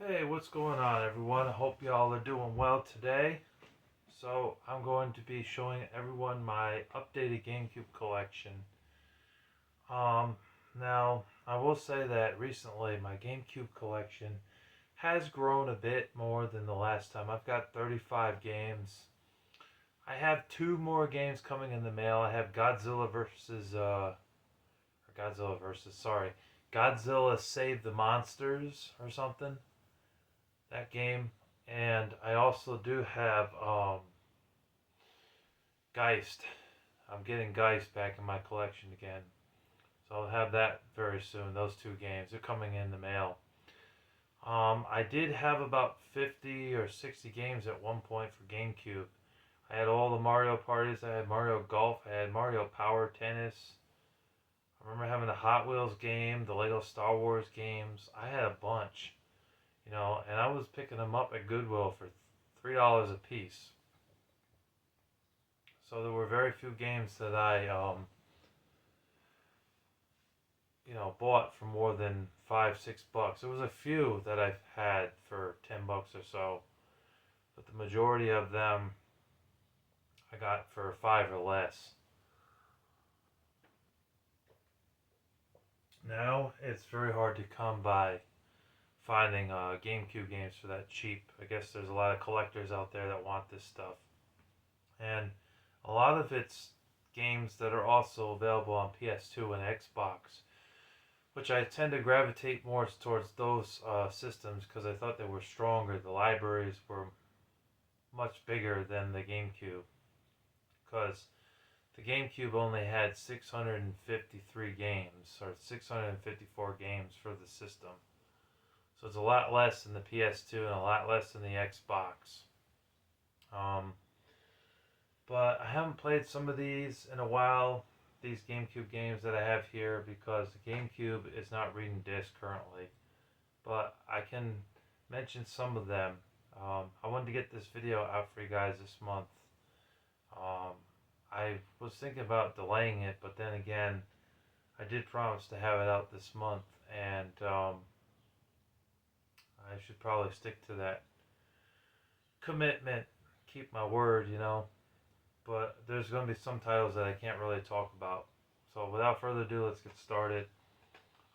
Hey, what's going on, everyone? I hope y'all are doing well today. So, I'm going to be showing everyone my updated GameCube collection. Um, Now, I will say that recently my GameCube collection has grown a bit more than the last time. I've got 35 games. I have two more games coming in the mail. I have Godzilla Save the Monsters or something. That game. And I also do have Geist. I'm getting Geist back in my collection again. So I'll have that very soon. Those two games are coming in the mail. I did have about 50 or 60 games at one point for GameCube. I had all the Mario parties. I had Mario Golf. I had Mario Power Tennis. I remember having the Hot Wheels game, the Lego Star Wars games. I had a bunch, and I was picking them up at Goodwill for $3 a piece. So there were very few games that I, bought for more than $5, $6. There was a few that I've had for $10 or so, but the majority of them I got for five or less. Now it's very hard to come by finding GameCube games for that cheap. I guess there's a lot of collectors out there that want this stuff, and a lot of it's games that are also available on PS2 and Xbox, which I tend to gravitate more towards those systems because I thought they were stronger. The libraries were much bigger than the GameCube because the GameCube only had 653 games or 654 games for the system. So it's a lot less than the PS2 and a lot less than the Xbox. Um, but I haven't played some of these in a while, these GameCube games that I have here, because the GameCube is not reading disc currently. But I can mention some of them. I wanted to get this video out for you guys this month. I was thinking about delaying it, but then again, I did promise to have it out this month, and I should probably stick to that commitment, keep my word. But there's going to be some titles that I can't really talk about. So without further ado, let's get started.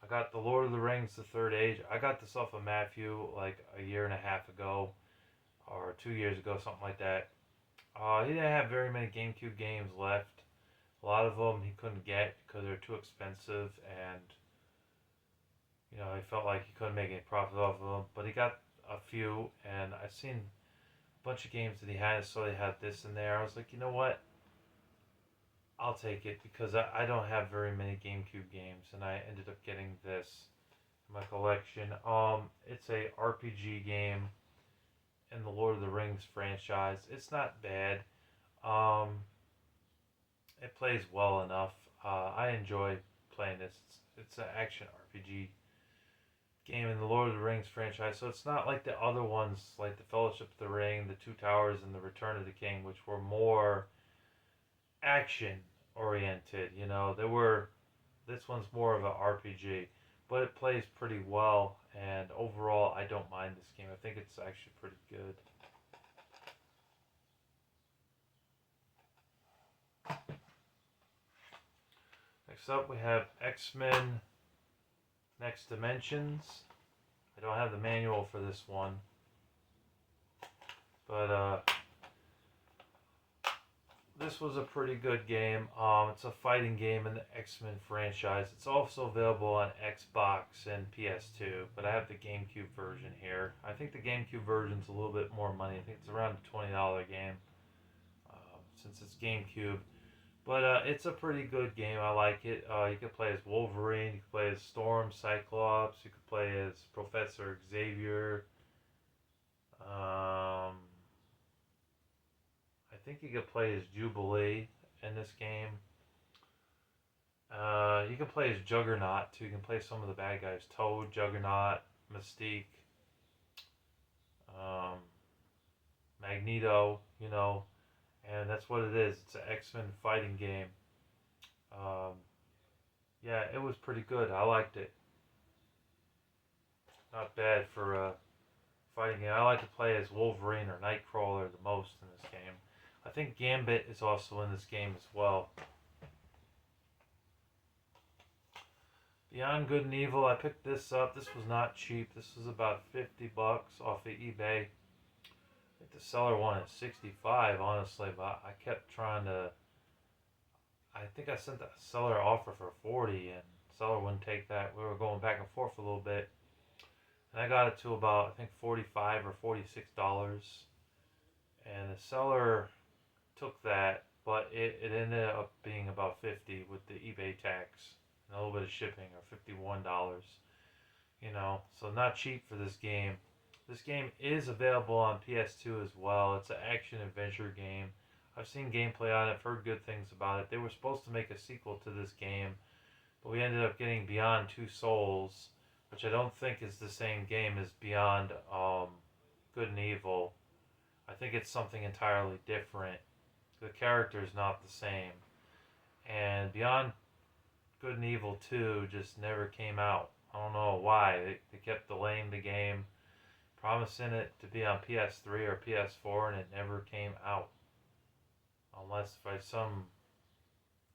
I got The Lord of the Rings, The Third Age. I got this off of Matthew like a year and a half ago, or 2 years ago, something like that. He didn't have very many GameCube games left. A lot of them he couldn't get because they're too expensive, and he felt like he couldn't make any profit off of them. But he got a few, and I've seen a bunch of games that he had, so they had this in there. I was like, you know what? I'll take it because I don't have very many GameCube games, and I ended up getting this in my collection. It's a RPG game in the Lord of the Rings franchise. It's not bad. Um, it plays well enough. I enjoy playing this. It's an action RPG game in the Lord of the Rings franchise, so it's not like the other ones, like the Fellowship of the Ring, the Two Towers, and the Return of the King, which were more action oriented. This one's more of an RPG, but it plays pretty well, and overall, I don't mind this game. I think it's actually pretty good. Next up, we have X-Men Next Dimensions. I don't have the manual for this one, but this was a pretty good game. It's a fighting game in the X-Men franchise. It's also available on Xbox and PS2, but I have the GameCube version here. I think the GameCube version's a little bit more money. I think it's around a $20 game, since it's GameCube. But it's a pretty good game. I like it. You can play as Wolverine. You can play as Storm, Cyclops. You can play as Professor Xavier. I think you can play as Jubilee in this game. You can play as Juggernaut too. You can play some of the bad guys: Toad, Juggernaut, Mystique, Magneto. And that's what it is. It's an X-Men fighting game. Um, yeah, it was pretty good. I liked it. Not bad for fighting game. I like to play as Wolverine or Nightcrawler the most in this game. I think Gambit is also in this game as well. Beyond Good and Evil, I picked this up. This was not cheap. This was about $50 off of eBay. I think the seller wanted 65, honestly, but I kept trying to. I think I sent the seller an offer for 40, and the seller wouldn't take that. We were going back and forth a little bit, and I got it to about I think $45 or $46, and the seller took that, but it ended up being about 50 with the eBay tax and a little bit of shipping, or $51. You know, so not cheap for this game. This game is available on PS2 as well. It's an action adventure game. I've seen gameplay on it, I've heard good things about it. They were supposed to make a sequel to this game, but we ended up getting Beyond Two Souls, which I don't think is the same game as Beyond Good and Evil. I think it's something entirely different. The character is not the same. And Beyond Good and Evil 2 just never came out. I don't know why. They kept delaying the game, promising it to be on PS3 or PS4, and it never came out. Unless by some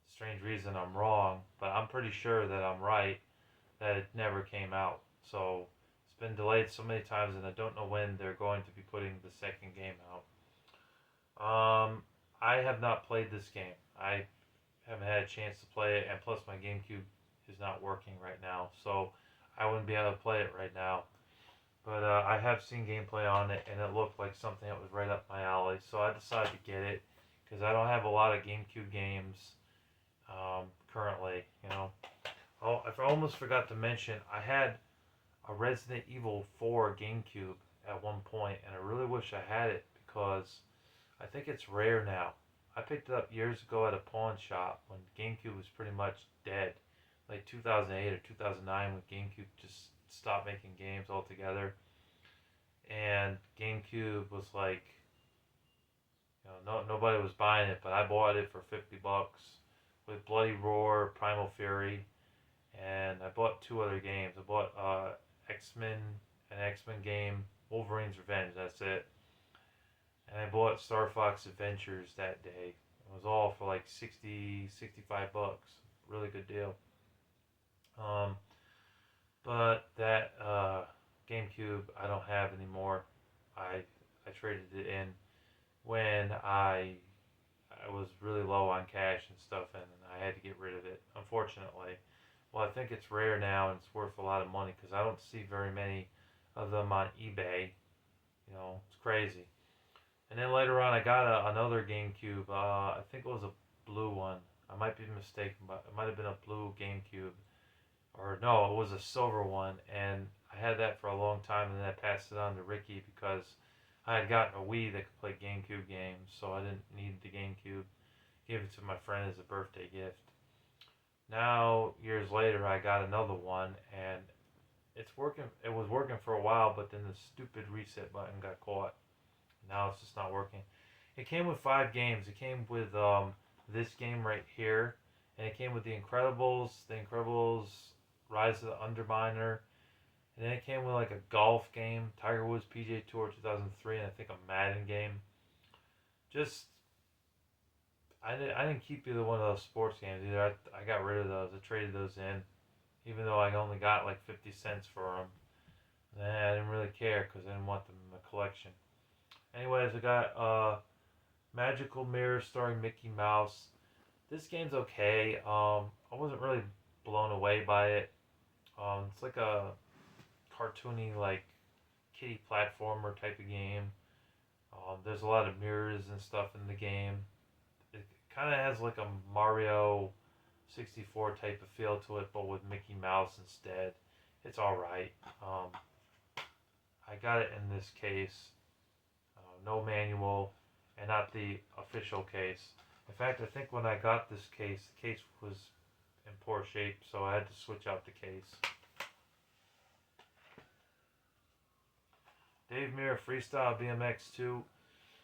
strange reason I'm wrong, but I'm pretty sure that I'm right, that it never came out. So it's been delayed so many times, and I don't know when they're going to be putting the second game out. I have not played this game. I haven't had a chance to play it, and plus my GameCube is not working right now, so I wouldn't be able to play it right now. But I have seen gameplay on it, and it looked like something that was right up my alley, so I decided to get it, because I don't have a lot of GameCube games currently, you know. Oh, I almost forgot to mention, I had a Resident Evil 4 GameCube at one point, and I really wish I had it, because I think it's rare now. I picked it up years ago at a pawn shop when GameCube was pretty much dead. Like 2008 or 2009 when GameCube just stopped making games altogether. And GameCube was like, you know, nobody was buying it, but I bought it for $50 with Bloody Roar, Primal Fury, and I bought two other games. I bought X-Men, an X-Men game, Wolverine's Revenge, that's it. And I bought Star Fox Adventures that day. It was all for like $65. Really good deal. But that GameCube I don't have anymore. I traded it in when I was really low on cash and stuff, and I had to get rid of it, unfortunately. Well, I think it's rare now, and it's worth a lot of money, because I don't see very many of them on eBay. You know, it's crazy. And then later on, I got another GameCube. I think it was a blue one. I might be mistaken, but it might have been a blue GameCube. Or no, it was a silver one. And I had that for a long time, and then I passed it on to Ricky because I had gotten a Wii that could play GameCube games, so I didn't need the GameCube. Gave it to my friend as a birthday gift. Now, years later, I got another one, and it's working. It was working for a while, but then the stupid reset button got caught. Now it's just not working. It came with 5 games. It came with this game right here, and it came with The Incredibles, Rise of the Underminer, and then it came with like a golf game, Tiger Woods PGA Tour 2003, and I think a Madden game. Just, I didn't keep either one of those sports games either. I got rid of those. I traded those in, even though I only got like 50 cents for them. I didn't really care because I didn't want them in the collection. Anyways, I got Magical Mirror starring Mickey Mouse. This game's okay. I wasn't really blown away by it. It's like a cartoony, like, kiddie platformer type of game. There's a lot of mirrors and stuff in the game. It kind of has like a Mario 64 type of feel to it, but with Mickey Mouse instead. It's alright. I got it in this case. No manual, and not the official case. In fact, I think when I got this case, the case was in poor shape, so I had to switch out the case. Dave Mirra Freestyle BMX 2.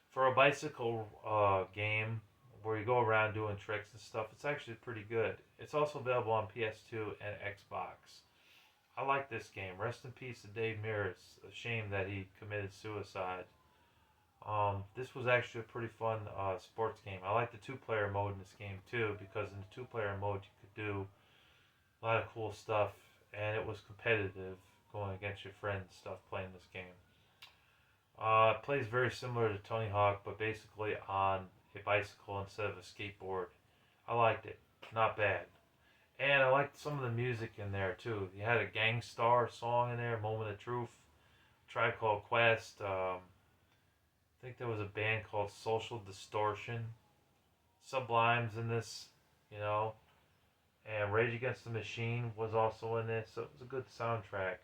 For a bicycle game where you go around doing tricks and stuff, it's actually pretty good. It's also available on PS2 and Xbox. I like this game. Rest in peace to Dave Mirra. A shame that he committed suicide. This was actually a pretty fun sports game. I like the two-player mode in this game too because in the two-player mode you could do a lot of cool stuff, and it was competitive going against your friends and stuff playing this game. It plays very similar to Tony Hawk, but basically on a bicycle instead of a skateboard. I liked it. Not bad. And I liked some of the music in there too. You had a Gangstar song in there, Moment of Truth, Tribe Called Quest. I think there was a band called Social Distortion. Sublime's in this, you know. And Rage Against the Machine was also in this, so it was a good soundtrack.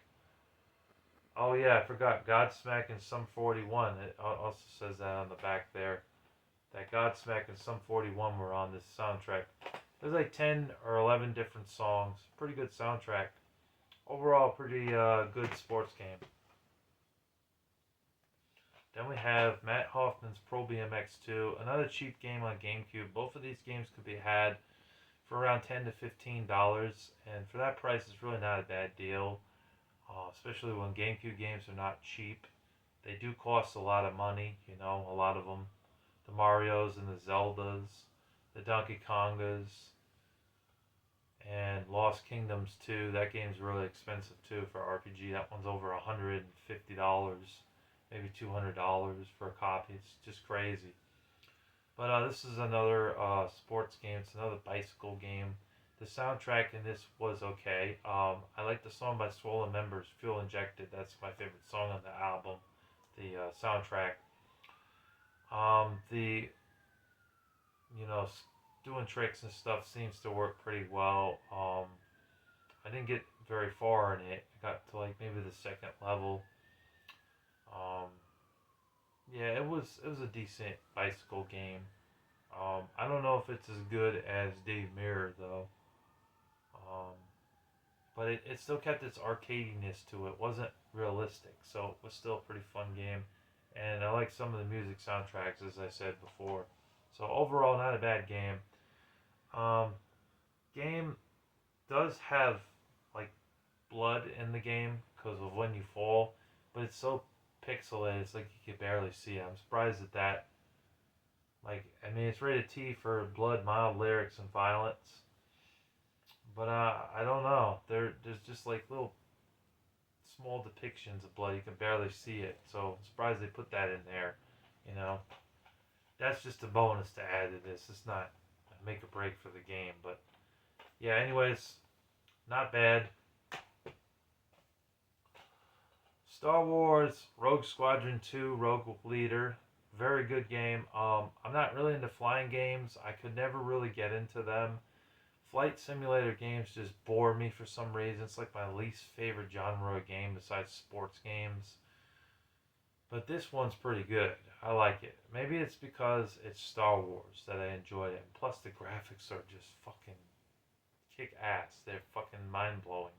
Oh yeah, I forgot. Godsmack and Sum 41. It also says that on the back there. That Godsmack and Sum 41 were on this soundtrack. There's like 10 or 11 different songs. Pretty good soundtrack. Overall, pretty good sports game. Then we have Matt Hoffman's Pro BMX 2. Another cheap game on GameCube. Both of these games could be had for around $10 to $15. And for that price, it's really not a bad deal. Especially when GameCube games are not cheap. They do cost a lot of money, you know, a lot of them. The Marios and the Zeldas, the Donkey Kongas, and Lost Kingdoms 2. That game's really expensive too for RPG. That one's over $150, maybe $200 for a copy. It's just crazy. But this is another sports game. It's another bicycle game. The soundtrack in this was okay. I like the song by Swollen Members, Fuel Injected. That's my favorite song on the album, the soundtrack. The, you know, doing tricks and stuff seems to work pretty well. I didn't get very far in it. I got to like maybe the second level. Yeah, it was a decent bicycle game. I don't know if it's as good as Dave Mirror though. Um, but it still kept its arcadiness to it. It wasn't realistic, so it was still a pretty fun game. And I like some of the music soundtracks, as I said before. So overall, not a bad game. Um, Game does have like blood in the game because of when you fall, but it's so pixelated, it's like you can barely see it. I'm surprised at that. Like, I mean, it's rated T for blood, mild lyrics, and violence. But I don't know. There's just like little small depictions of blood. You can barely see it. So I'm surprised they put that in there. You know, that's just a bonus to add to this. It's not a make or break for the game. But yeah, anyways, not bad. Star Wars Rogue Squadron 2 Rogue Leader. Very good game. I'm not really into flying games. I could never really get into them. Flight simulator games just bore me for some reason. It's like my least favorite genre of game besides sports games. But this one's pretty good. I like it. Maybe it's because it's Star Wars that I enjoy it. Plus the graphics are just fucking kick ass. They're fucking mind blowing.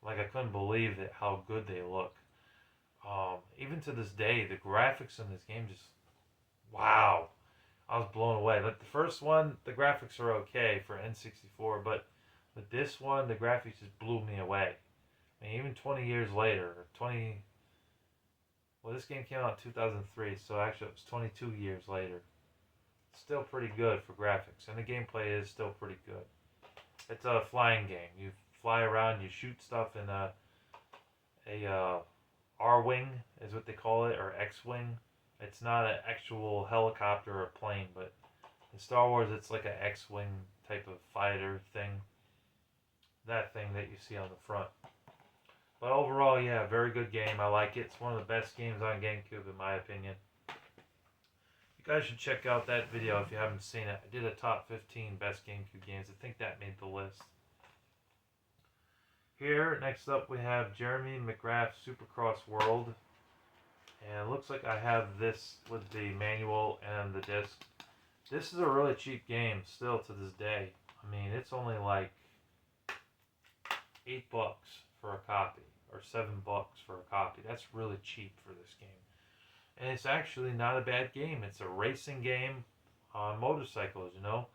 Like I couldn't believe it how good they look. Even to this day, the graphics in this game just wow. I was blown away. Like the first one, the graphics are okay for N64, but with this one, the graphics just blew me away. I mean, even 20 years later, well, this game came out in 2003, so actually it was 22 years later. Still pretty good for graphics, and the gameplay is still pretty good. It's a flying game. You fly around, you shoot stuff in a R-wing is what they call it, or X-wing. It's not an actual helicopter or plane, but in Star Wars it's like an X-wing type of fighter thing. That thing that you see on the front. But overall, yeah, very good game. I like it. It's one of the best games on GameCube in my opinion. You guys should check out that video if you haven't seen it. I did a top 15 best GameCube games. I think that made the list. Here, next up we have Jeremy McGrath's Supercross World. And it looks like I have this with the manual and the disc. This is a really cheap game still to this day. I mean, it's only like $8 for a copy, or $7 for a copy. That's really cheap for this game. And it's actually not a bad game. It's a racing game on motorcycles, you know.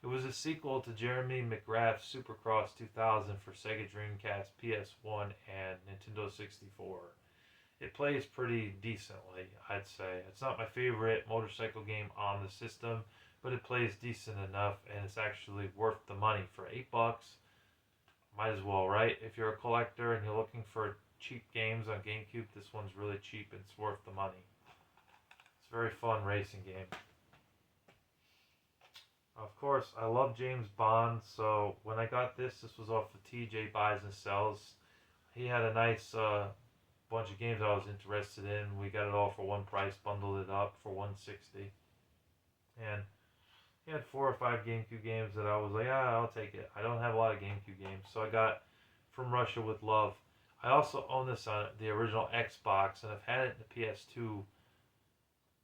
It was a sequel to Jeremy McGrath's Supercross 2000 for Sega Dreamcast, PS1, and Nintendo 64. It plays pretty decently, I'd say. It's not my favorite motorcycle game on the system, but it plays decent enough, and it's actually worth the money. For $8, might as well, right? If you're a collector and you're looking for cheap games on GameCube, this one's really cheap and it's worth the money. It's a very fun racing game. Of course, I love James Bond, so when I got this was off of TJ Buys and Sells. He had a nice bunch of games I was interested in. We got it all for one price, bundled it up for $160. And he had 4 or 5 GameCube games that I was like, I'll take it. I don't have a lot of GameCube games, so I got From Russia with Love. I also own this on the original Xbox, and I've had it in the PS2,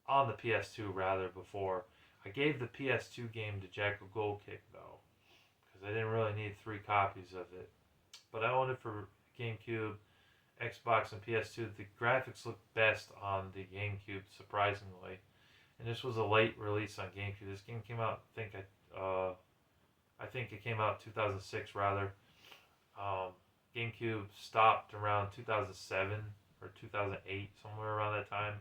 on the PS2 rather, before. I gave the PS2 game to Jack of Gold Kick though, because I didn't really need 3 copies of it. But I owned it for GameCube, Xbox, and PS2. The graphics look best on the GameCube, surprisingly. And this was a late release on GameCube. This game came out, I think it came out 2006 rather. GameCube stopped around 2007 or 2008, somewhere around that time.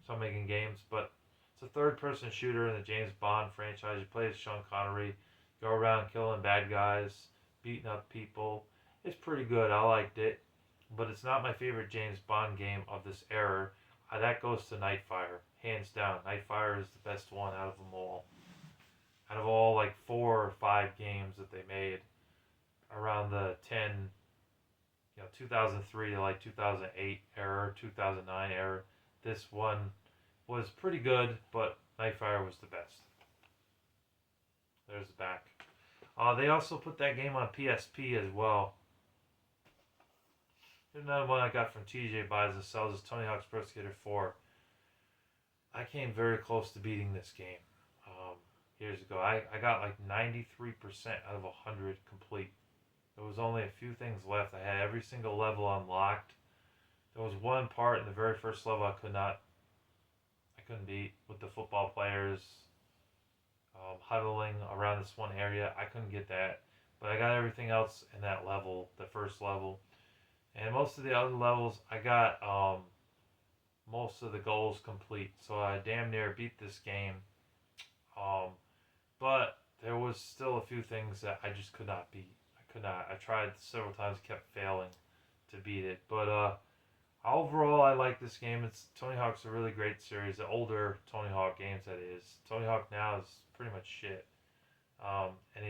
So I'm making games, but it's a third-person shooter in the James Bond franchise. You play as Sean Connery, go around killing bad guys, beating up people. It's pretty good. I liked it, but it's not my favorite James Bond game of this era. That goes to Nightfire, hands down. Nightfire is the best one out of them all. Out of all like 4 or 5 games that they made around the 2003 to like 2008 era, 2009 era, this one was pretty good, but Nightfire was the best. There's the back. They also put that game on PSP as well. Another one I got from TJ Buys and Sells is Tony Hawk's Pro Skater 4. I came very close to beating this game years ago. I got like 93% out of 100 complete. There was only a few things left. I had every single level unlocked. There was one part in the very first level I couldn't beat, with the football players huddling around this one area. I couldn't get that, but I got everything else in that level, the first level. And most of the other levels, I got most of the goals complete. So I damn near beat this game. But there was still a few things that I just could not beat. I could not. I tried several times, kept failing to beat it. But overall, I like this game. Tony Hawk's a really great series. The older Tony Hawk games, that is. Tony Hawk now is pretty much shit. And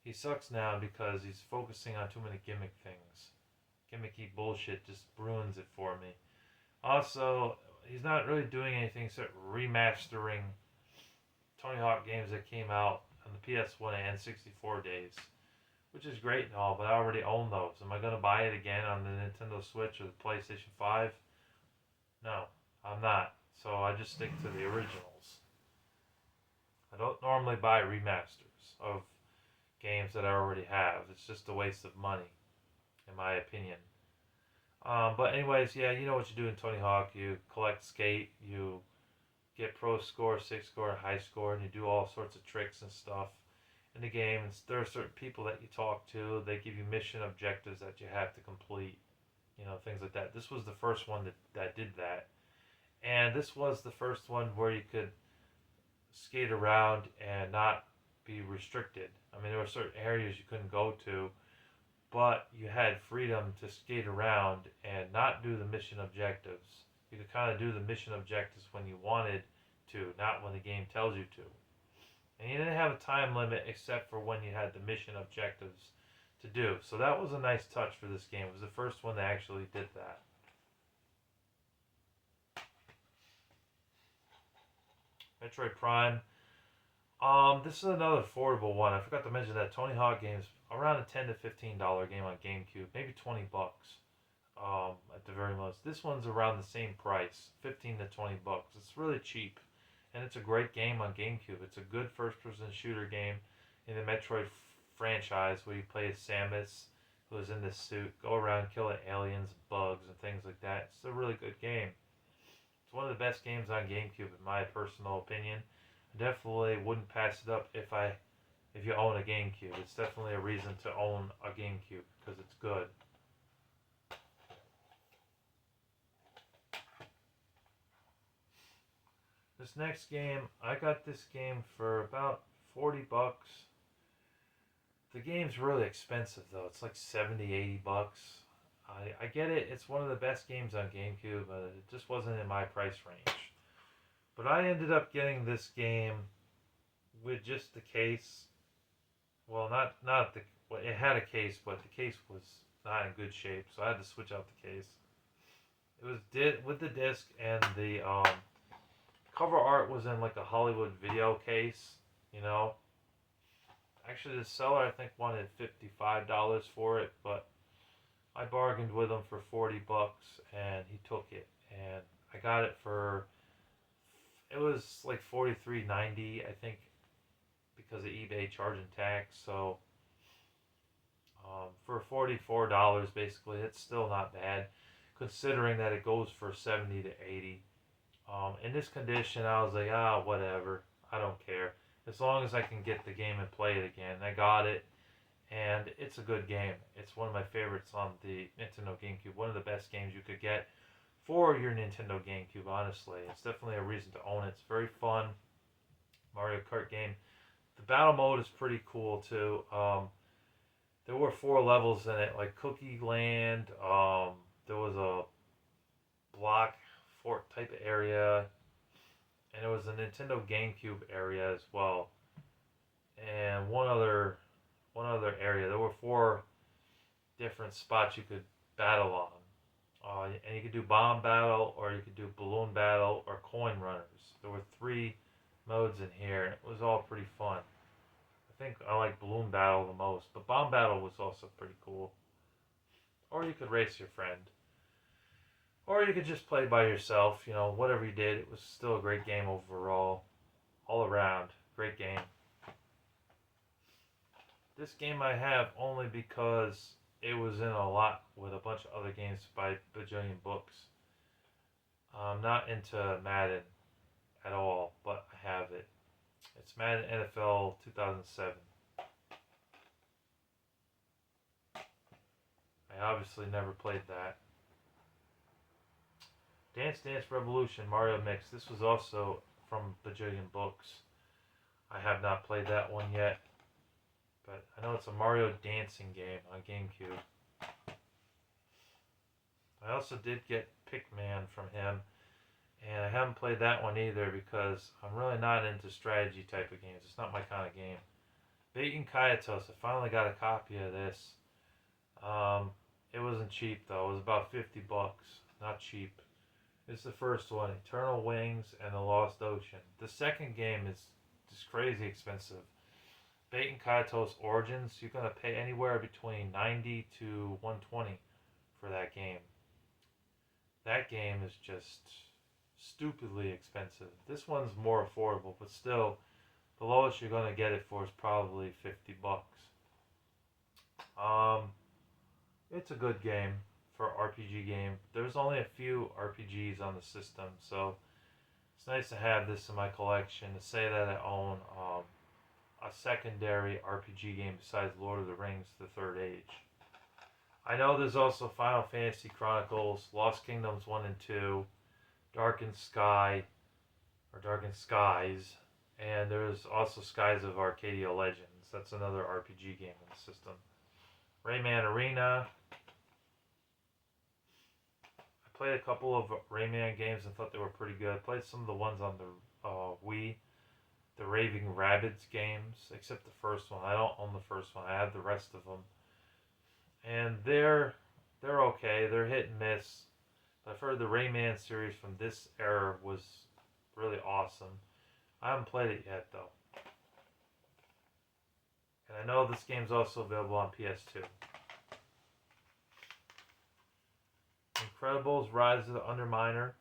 he sucks now because he's focusing on too many gimmick things. Gimmicky bullshit just ruins it for me. Also, he's not really doing anything except remastering Tony Hawk games that came out on the PS1 and 64 days, which is great and all, but I already own those. Am I going to buy it again on the Nintendo Switch or the PlayStation 5? No, I'm not. So I just stick to the originals. I don't normally buy remasters of games that I already have. It's just a waste of money, in my opinion. But anyways, yeah, you know what you do in Tony Hawk. You collect skate, you get pro score, 6 score, high score, and you do all sorts of tricks and stuff in the game. And there are certain people that you talk to. They give you mission objectives that you have to complete, things like that. This was the first one that did that. And this was the first one where you could skate around and not be restricted. I mean, there were certain areas you couldn't go to, but you had freedom to skate around and not do the mission objectives. You could kind of do the mission objectives when you wanted to, not when the game tells you to. And you didn't have a time limit except for when you had the mission objectives to do. So that was a nice touch for this game. It was the first one that actually did that. Metroid Prime. This is another affordable one. I forgot to mention that Tony Hawk game's around a $10 to $15 game on GameCube, maybe $20 at the very most. This one's around the same price, $15 to $20. It's really cheap, and it's a great game on GameCube. It's a good first-person shooter game in the Metroid franchise where you play as Samus, who is in this suit, go around killing aliens, bugs, and things like that. It's a really good game. It's one of the best games on GameCube, in my personal opinion. I definitely wouldn't pass it up if if you own a GameCube. It's definitely a reason to own a GameCube because it's good. This next game, I got this game for about 40 bucks. The game's really expensive though. It's like 70, 80 bucks. I get it. It's one of the best games on GameCube, but it just wasn't in my price range. But I ended up getting this game with just the case. Well, not the. Well, it had a case, but the case was not in good shape, so I had to switch out the case. It was with the disc, and the cover art was in like a Hollywood video case. You know. Actually, the seller I think wanted $55 for it, but I bargained with him for 40 bucks, and he took it, and I got it for. It was like $43.90, I think, because of eBay charging tax. So for $44, basically, it's still not bad, considering that it goes for 70 to 80. In this condition, I was like, whatever, I don't care, as long as I can get the game and play it again. I got it, and it's a good game. It's one of my favorites on the Nintendo GameCube. One of the best games you could get for your Nintendo GameCube, honestly. It's definitely a reason to own it. It's very fun Mario Kart game. The battle mode is pretty cool too. There were 4 levels in it, like Cookie Land. There was a block fort type of area, and it was a Nintendo GameCube area as well, and one other area. There were 4 different spots you could battle on. And you could do bomb battle, or you could do balloon battle, or coin runners. There were 3 modes in here, and it was all pretty fun. I think I like balloon battle the most, but bomb battle was also pretty cool. Or you could race your friend. Or you could just play by yourself, whatever you did. It was still a great game overall. All around, great game. This game I have only because it was in a lot with a bunch of other games by Bajillion Books. I'm not into Madden at all, but I have it. It's Madden NFL 2007. I obviously never played that. Dance Dance Revolution Mario Mix. This was also from Bajillion Books. I have not played that one yet, but I know it's a Mario dancing game on GameCube. I also did get Pikmin from him, and I haven't played that one either because I'm really not into strategy type of games. It's not my kind of game. Baten Kaitos, I finally got a copy of this. It wasn't cheap though. It was about 50 bucks. Not cheap. It's the first one, Eternal Wings and the Lost Ocean. The second game is just crazy expensive. Baten Kaitos Origins, you're going to pay anywhere between $90 to $120 for that game. That game is just stupidly expensive. This one's more affordable, but still, the lowest you're going to get it for is probably 50 bucks. It's a good game for RPG game. There's only a few RPGs on the system, so it's nice to have this in my collection, to say that I own a secondary RPG game besides Lord of the Rings, The Third Age. I know there's also Final Fantasy Chronicles, Lost Kingdoms 1 and 2, Darkened Skies, and there's also Skies of Arcadia Legends. That's another RPG game in the system. Rayman Arena. I played a couple of Rayman games and thought they were pretty good. I played some of the ones on the Wii, the Raving Rabbids games, except the first one. I don't own the first one. I have the rest of them, and they're okay. They're hit and miss. I've heard the Rayman series from this era was really awesome. I haven't played it yet though, and I know this game's also available on PS2. Incredibles Rise of the Underminer.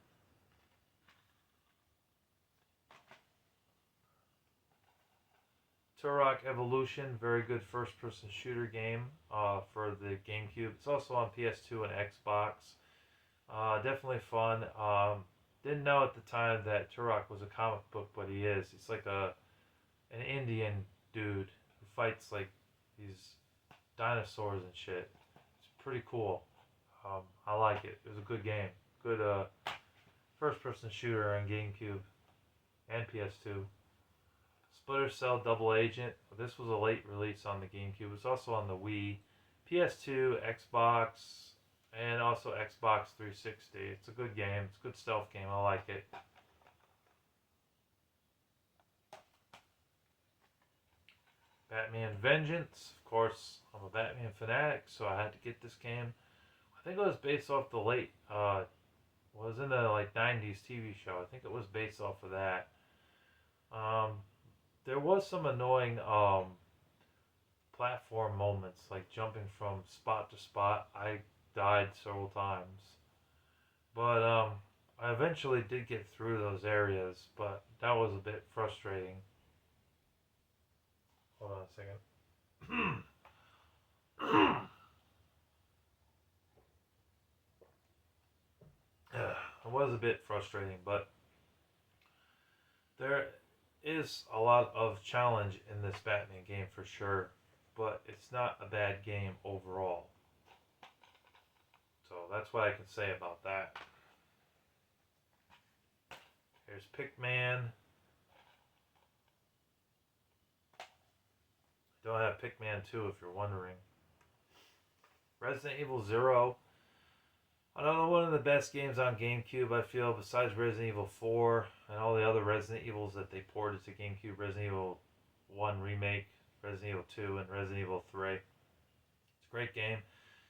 Turok Evolution, very good first-person shooter game for the GameCube. It's also on PS2 and Xbox. Definitely fun. Didn't know at the time that Turok was a comic book, but he is. He's like an Indian dude who fights like these dinosaurs and shit. It's pretty cool. I like it. It was a good game. Good first-person shooter on GameCube and PS2. Splinter Cell Double Agent. This was a late release on the GameCube. It's also on the Wii, PS2, Xbox, and also Xbox 360. It's a good game. It's a good stealth game. I like it. Batman Vengeance. Of course, I'm a Batman fanatic, so I had to get this game. I think it was based off the late, was in the like 90s TV show. I think it was based off of that. There was some annoying platform moments, like jumping from spot to spot. I died several times, but I eventually did get through those areas, but that was a bit frustrating. Hold on a second. It was a bit frustrating, but there is a lot of challenge in this Batman game for sure, but it's not a bad game overall. So that's what I can say about that. Here's Pikmin. Don't have Pikmin 2 if you're wondering. Resident Evil 0. Another one of the best games on GameCube, I feel, besides Resident Evil 4 and all the other Resident Evils that they ported to GameCube. Resident Evil 1 Remake, Resident Evil 2, and Resident Evil 3. It's a great game.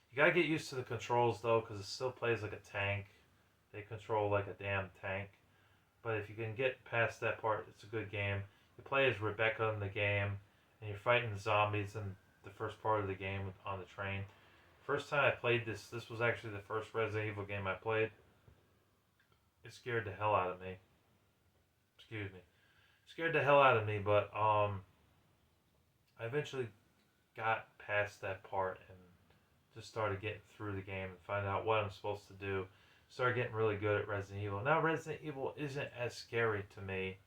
You gotta get used to the controls, though, because it still plays like a tank. They control like a damn tank. But if you can get past that part, it's a good game. You play as Rebecca in the game, and you're fighting the zombies in the first part of the game on the train. First time I played this was actually the first Resident Evil game I played. It scared the hell out of me. Excuse me. Scared the hell out of me, but I eventually got past that part and just started getting through the game and find out what I'm supposed to do. Started getting really good at Resident Evil. Now Resident Evil isn't as scary to me.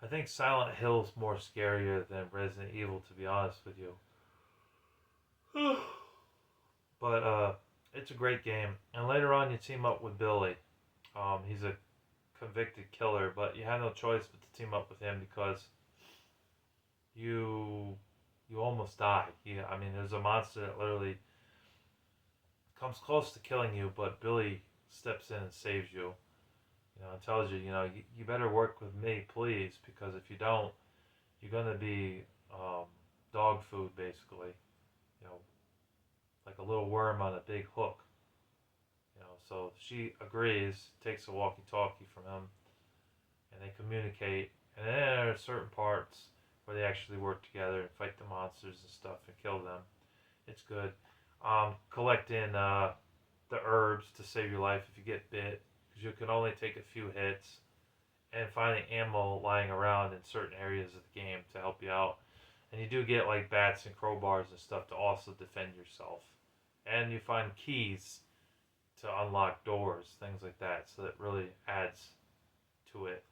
I think Silent Hill is more scarier than Resident Evil, to be honest with you. But it's a great game. And later on you team up with Billy. He's a convicted killer, but you have no choice but to team up with him because you almost die. I mean, there's a monster that literally comes close to killing you, but Billy steps in and saves you. And tells you, you better work with me, please, because if you don't, you're going to be dog food, basically. Like a little worm on a big hook. So she agrees, takes a walkie-talkie from him, and they communicate. And then there are certain parts where they actually work together and fight the monsters and stuff and kill them. It's good. Collecting the herbs to save your life if you get bit, because you can only take a few hits, and finding ammo lying around in certain areas of the game to help you out. And you do get like bats and crowbars and stuff to also defend yourself. And you find keys to unlock doors, things like that. So that really adds to it.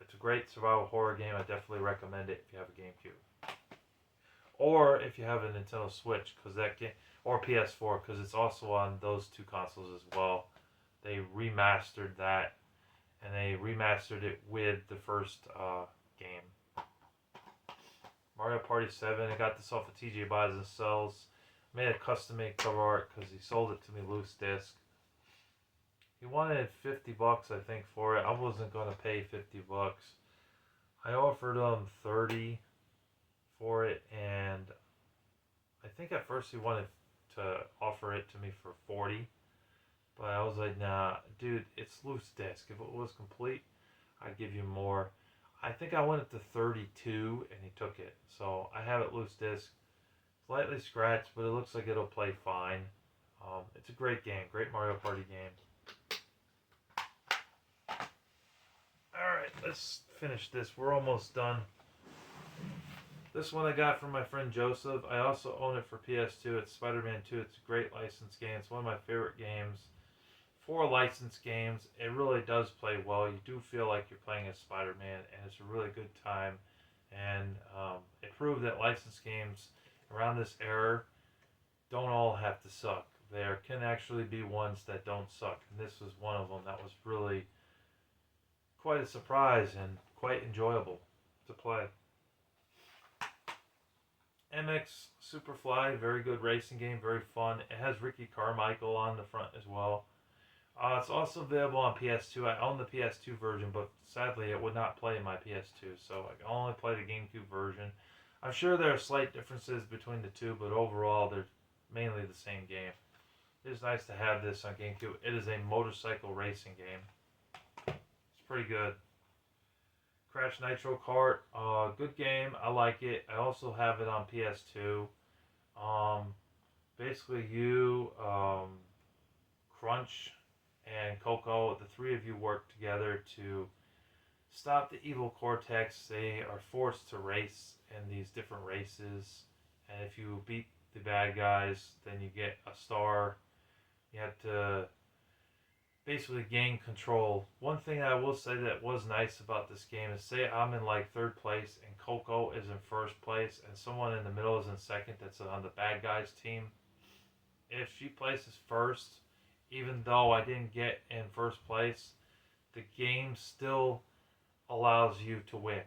It's a great survival horror game. I definitely recommend it if you have a GameCube. Or if you have a Nintendo Switch, because that game, or PS4, because it's also on those two consoles as well. They remastered that, and they remastered it with the first game. Mario Party 7, I got this off of TJ Buys and Sells. Made a custom-made cover art because he sold it to me loose disc. He wanted $50, I think, for it. I wasn't going to pay $50. I offered him $30 for it, and I think at first he wanted to offer it to me for $40. But I was like, nah, dude, it's loose disc. If it was complete, I'd give you more. I think I went up to 32 and he took it. So I have it loose disc. Slightly scratched, but it looks like it'll play fine. It's a great game. Great Mario Party game. Alright, let's finish this. We're almost done. This one I got from my friend Joseph. I also own it for PS2. It's Spider-Man 2. It's a great licensed game. It's one of my favorite games. For licensed games, it really does play well. You do feel like you're playing as Spider-Man, and it's a really good time and it proved that licensed games around this era don't all have to suck. There can actually be ones that don't suck, and this was one of them that was really quite a surprise and quite enjoyable to play. MX Superfly, very good racing game, very fun. It has Ricky Carmichael on the front as well. It's also available on PS2. I own the PS2 version, but sadly it would not play my PS2, so I can only play the GameCube version. I'm sure there are slight differences between the two, but overall they're mainly the same game. It is nice to have this on GameCube. It is a motorcycle racing game. It's pretty good. Crash Nitro Kart, good game. I like it. I also have it on PS2. Um, Basically, you, Crunch, and Coco, the three of you work together to stop the evil Cortex. They are forced to race in these different races, and if you beat the bad guys, then you get a star. You have to basically gain control. One thing I will say that was nice about this game is, say I'm in like third place and Coco is in first place and someone in the middle is in second that's on the bad guys team. If she places first, even though I didn't get in first place, the game still allows you to win.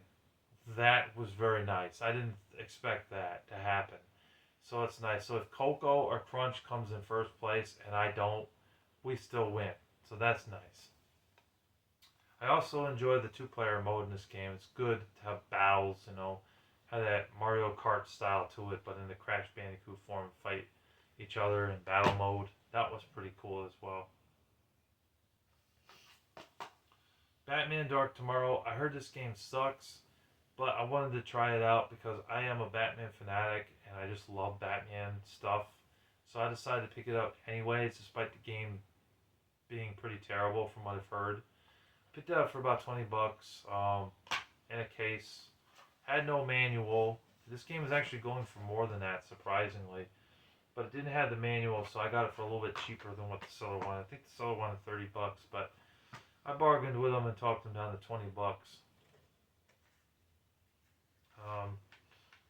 That was very nice. I didn't expect that to happen. So it's nice. So if Coco or Crunch comes in first place and I don't, we still win. So that's nice. I also enjoy the two-player mode in this game. It's good to have battles, have that Mario Kart style to it, but in the Crash Bandicoot form, fight each other in battle mode. That was pretty cool as well. Batman Dark Tomorrow. I heard this game sucks, but I wanted to try it out because I am a Batman fanatic and I just love Batman stuff. So I decided to pick it up anyways, despite the game being pretty terrible from what I've heard. Picked it up for about $20 in a case. Had no manual. This game is actually going for more than that, surprisingly. But it didn't have the manual, so I got it for a little bit cheaper than what the seller wanted. I think the seller wanted $30, but I bargained with them and talked them down to $20.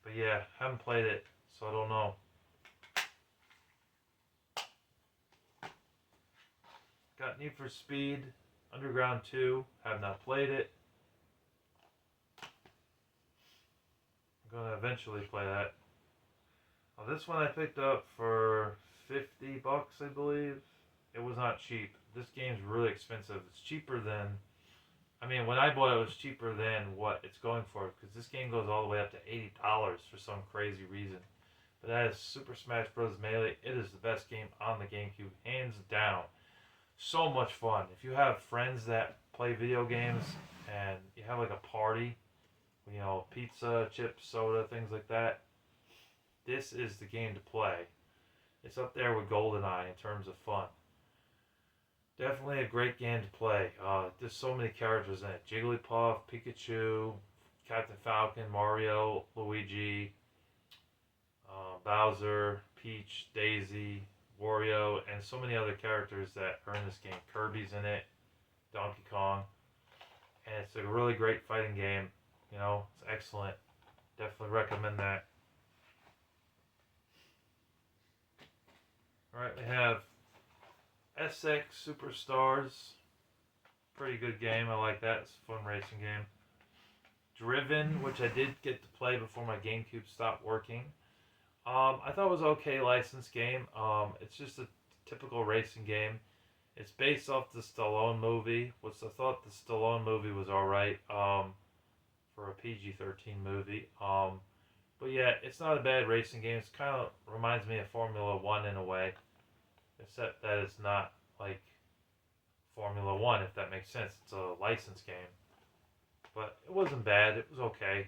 But yeah, haven't played it, so I don't know. Got Need for Speed Underground 2. Have not played it. I'm going to eventually play that. This one I picked up for $50, I believe. It was not cheap. This game's really expensive. It's cheaper than... when I bought it, it was cheaper than what it's going for, because this game goes all the way up to $80 for some crazy reason. But that is Super Smash Bros. Melee. It is the best game on the GameCube, hands down. So much fun. If you have friends that play video games and you have like a party, pizza, chips, soda, things like that, this is the game to play. It's up there with GoldenEye in terms of fun. Definitely a great game to play. There's so many characters in it. Jigglypuff, Pikachu, Captain Falcon, Mario, Luigi, Bowser, Peach, Daisy, Wario, and so many other characters that are in this game. Kirby's in it, Donkey Kong. And it's a really great fighting game. It's excellent. Definitely recommend that. Alright, we have SX Superstars. Pretty good game. I like that. It's a fun racing game. Driven, which I did get to play before my GameCube stopped working. I thought it was okay licensed game. It's just a typical racing game. It's based off the Stallone movie, which I thought the Stallone movie was alright for a PG-13 movie. But yeah, it's not a bad racing game. It kind of reminds me of Formula One in a way, except that it's not like Formula One, if that makes sense. It's a licensed game. But it wasn't bad. It was okay.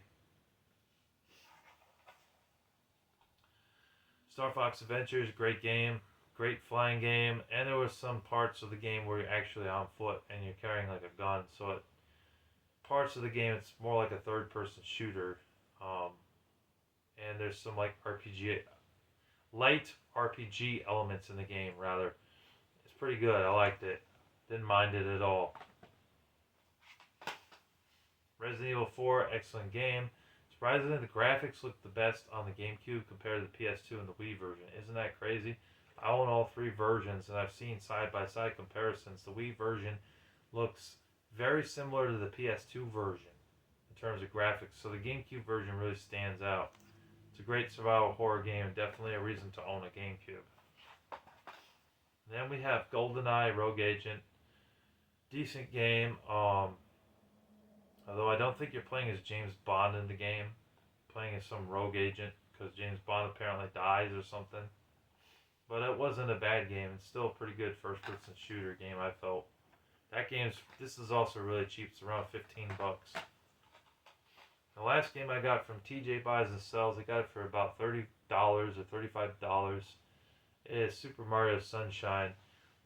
Star Fox Adventures, great game. Great flying game. And there were some parts of the game where you're actually on foot and you're carrying like a gun. So parts of the game, it's more like a third-person shooter. And there's some like light RPG elements in the game, rather. It's pretty good. I liked it. Didn't mind it at all. Resident Evil 4, excellent game. It's Surprisingly, the graphics look the best on the GameCube compared to the PS2 and the Wii version. Isn't that crazy? I own all three versions, and I've seen side-by-side comparisons. The Wii version looks very similar to the PS2 version in terms of graphics, so the GameCube version really stands out. It's a great survival horror game, and definitely a reason to own a GameCube. Then we have GoldenEye Rogue Agent. Decent game. Although I don't think you're playing as James Bond in the game. Playing as some rogue agent because James Bond apparently dies or something. But it wasn't a bad game. It's still a pretty good first-person shooter game, I felt. This is also really cheap. It's around 15 bucks. The last game I got from TJ Buys and Sells, I got it for about $30 or $35. It is Super Mario Sunshine.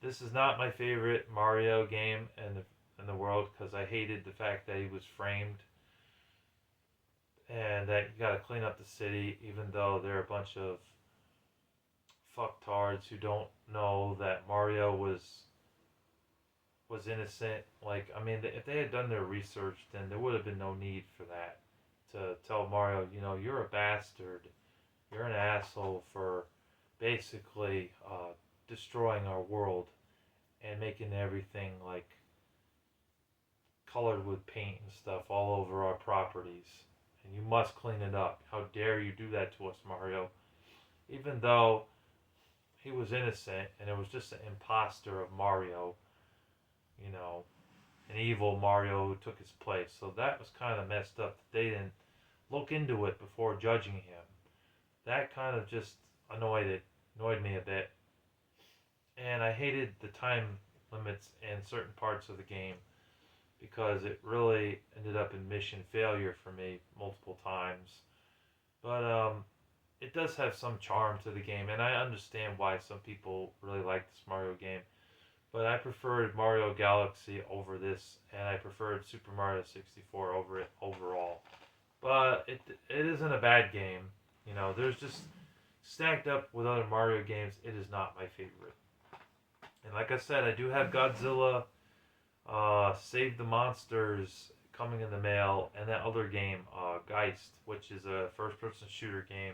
This is not my favorite Mario game in the world because I hated the fact that he was framed and that you gotta clean up the city, even though there are a bunch of fucktards who don't know that Mario was innocent. Like, I mean, if they had done their research, then there would have been no need for that. To tell Mario, you know, you're a bastard, you're an asshole for basically destroying our world and making everything like colored with paint and stuff all over our properties. And you must clean it up. How dare you do that to us, Mario? Even though he was innocent and it was just an imposter of Mario, you know, an evil Mario who took his place. So that was kind of messed up that they didn't look into it before judging him. That kind of just annoyed me a bit. And I hated the time limits in certain parts of the game because it really ended up in mission failure for me multiple times. But it does have some charm to the game, and I understand why some people really like this Mario game. But I preferred Mario Galaxy over this, and I preferred Super Mario 64 over it overall. But it isn't a bad game. You know, there's just stacked up with other Mario games, it is not my favorite. And like I said, I do have Godzilla Save the Monsters coming in the mail, and that other game, Geist, which is a first-person shooter game.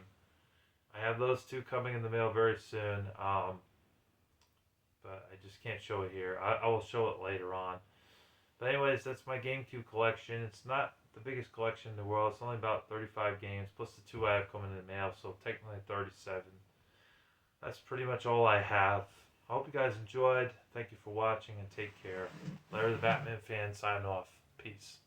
I have those two coming in the mail very soon, but I just can't show it here. I will show it later on. But anyways, that's my GameCube collection. It's not the biggest collection in the world. It's only about 35 games, plus the two I have coming in the mail, so technically 37. That's pretty much all I have. I hope you guys enjoyed. Thank you for watching and take care. Larry the Batman fan signing off. Peace.